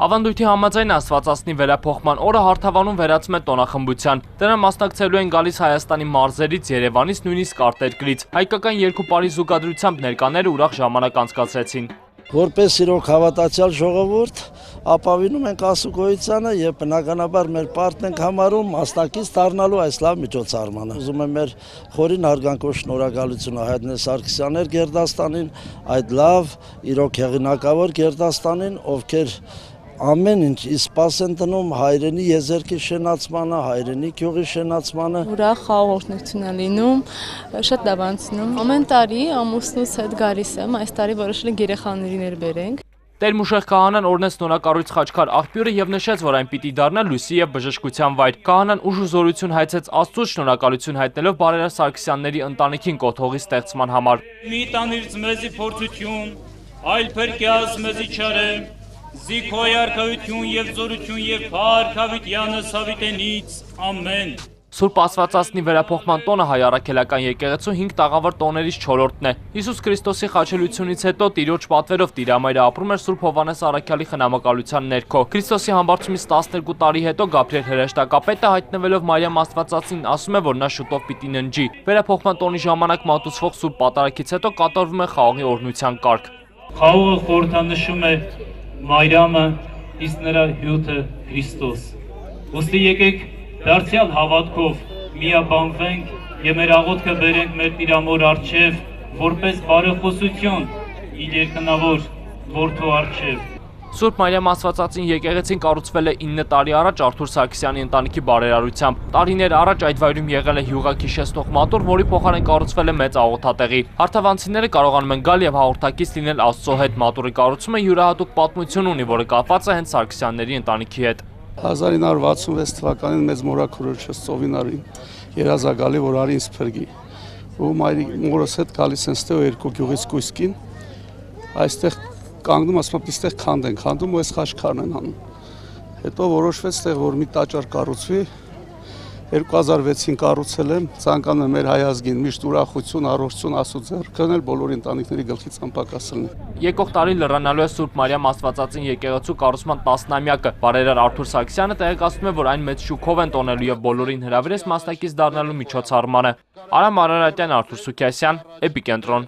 Ավանդույթի համաձայն Աստվածածնի վերափոխման օրը հարթավանում վերածում են տոնախմբության։ Դրան մասնակցելու են գալիս Հայաստանի մարզերից, Երևանից, նույնիսկ արտերկրից։ Հայկական երկու պարի զուգադրությամբ ներկաները ուրախ ժամանակ անցկացրեցին։ Որպես իրոք հավատացյալ ժողովուրդ ապավինում ենք ասուգոյությանը եւ բնականաբար մեր պարտն ենք համարում մասնակից դառնալու այս լավ միջոցառմանը։ Ուզում եմ մեր խորին հարգանքով շնորհակալություն հայտնել Սարգսյաններ Գերդաստանին, այդ լավ իրոք հեղինակավոր Գերդաստանին, ովքեր ամեն ինչ իսպաս են տնում հայրենի եզերքի շենացմանը, հայրենի գյուղի շենացմանը։ Ուրախ խաղաղություն է լինում, շատ լավ անցնում։ Ամեն տարի ամուսնուս հետ գալիս եմ, այս տարի որոշել ենք երեխաներին բերենք։ Տեր-Մուշեղ քահանան օրնեց նորակառույց Խաչքար աղբյուրը եւ նշեց, որ այն պիտի դառնա լույսի եւ բժշկության վայր։ Քահանան ուժ ու զորություն հայցեց Աստծուց շնորհակալություն հայտնելով Բարերար Սարգսյանների ընտանիքին կոթողի ստեղծման համար։ Մի տանից մեզի փորձություն, այլ փրկյաս մեզի չարե, զիքոյ արքայություն եւ զորություն եւ փառքավիտյանը սավիտենից, ամեն։ Սուրբ Աստվածածնի վերափոխման տոնը հայ առաքելական եկեղեցու 5 տաղավար տոներից 4-րդն է։ Հիսուս Քրիստոսի խաչելությունից հետո Տիրոջ պատվերով Տիրամայրը ապրում էր Սուրբ Հովհաննես առաքյալի խնամակալության ներքո։ Քրիստոսի համբարձումից 12 տարի հետո Գաբրիել հրեշտակապետը հայտնվելով Մարիամ Աստվածածին ասում է, որ նա շուտով պիտի ննջի։ Վերափոխման տոնի ժամանակ մատուցվող Սուրբ Պատարագից հետո կատարվում է խաղողի օրհնության կարգ։ Խաղողը խորհրդանշում է Մարիամը, իսկ նրա հյութը Քրիստոս։ Ոստի եկեք դարձյալ հավատքով միաբանվենք եւ մեր աղոթքը բերենք մեր Տիրամոր առջև, որպես բարեխոսություն իր երկնավոր որդու առջև։ Սուրբ Մարիամ Աստվածածին եկեղեցին կառուցվել է 9 տարի առաջ Արթուր Սարգսյանի ընտանիքի բարերարությամբ։ Տարիներ առաջ այդ վայրում եղել է հյուղակիշեցնող մատուռ, որի փոխարեն կառուցվել է մեծ աղոթատեղի։ Հարթավանցիները կարողանում են գալ եւ հաղորդակից լինել Աստծո հետ։ Մատուռի կառուցումը յուրահատուկ պատմություն ունի, որը կապված է հենց Սարգսյանների ընտանիքի հետ։ 1966 թվականին մեծ մորաքրոջս Ծովինարին երազագալի, որ արի ինձ փրկի։ Ու մորս հետ գալիս են ստեղ երկու գյուղից կույսկին, այստեղ կանգնում, ասում եմ, այստեղ քանդում ու այս խաչքարն են անում։ Հետո որոշվեց ստեղ, որ մի տաճար կառուցվի, 2006-ին կառուցել եմ, ցանկանում եմ մեր հայ ազգին միշտ ուրախություն, առողջություն Աստծո ձեռքն էլ բոլոր ընտանիքների գլխից անպակասելն է։ Եկող տարի լրանալու է Սուրբ Մարիամ Աստվածածին եկեղեցու կառուցման 10-ամյակը։ Բարերար Արթուր Սարգսյանը տեղեկացնում է, որ այն մեծ շուքով են տոնելու եւ բոլորին հրավիրեց մասնակից դառնալու միջոցառմանը։ Արամ Արարատյան, Արթուր Սուքիասյան, Էպիկենտրոն։